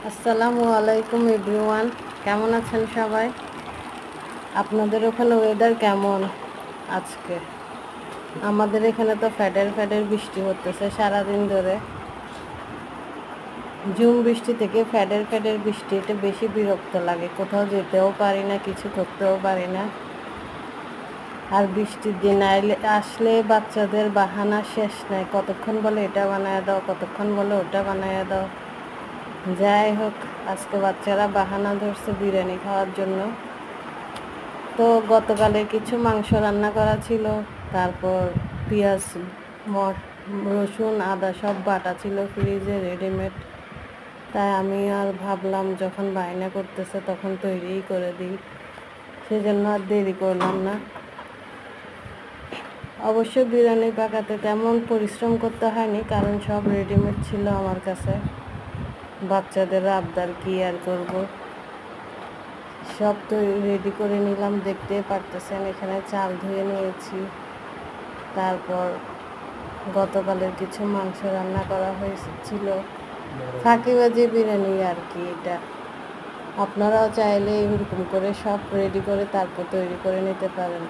আসসালামু আলাইকুম এভরিওয়ান, কেমন আছেন সবাই? আপনাদের ওখানে ওয়েদার কেমন আজকে? আমাদের এখানে তো ফ্যাডের ফ্যাডের বৃষ্টি হতেছে সারাদিন ধরে। ঝুম বৃষ্টি থেকে ফ্যাডের ফ্যাডের বৃষ্টি, এটা বেশি বিরক্ত লাগে। কোথাও যেতেও পারি না, কিছু করতেও পারি না। আর বৃষ্টির দিন আসলে বাচ্চাদের বাহানা শেষ নাই। কতক্ষণ বলে এটা বানায় দাও, কতক্ষণ বলে ওটা বানায় দাও। যাই হোক, আজকে বাচ্চারা বাহানা ধরছে বিরিয়ানি খাওয়ার জন্য। তো গতকালে কিছু মাংস রান্না করা ছিল, তারপর পেঁয়াজ, রসুন, আদা সব বাটা ছিল ফ্রিজে রেডিমেড। তাই আমি আর ভাবলাম যখন বায়না করতেছে তখন তৈরিই করে দিই, সেজন্য আর দেরি করলাম না। অবশ্য বিরিয়ানি পাকাতে তেমন পরিশ্রম করতে হয়নি, কারণ সব রেডিমেড ছিল আমার কাছে। বাচ্চাদের আবদার কি আর করব, সব তো রেডি করে নিলাম। দেখতে পারতেছেন এখানে চাল ধুয়ে নিয়েছি। তারপর গতকালের কিছু মাংস রান্না করা হয়েছিল, ফাঁকিবাজি বিরিয়ানি আর কি এটা। আপনারাও চাইলে এরকম করে সব রেডি করে তারপর তৈরি করে নিতে পারেন।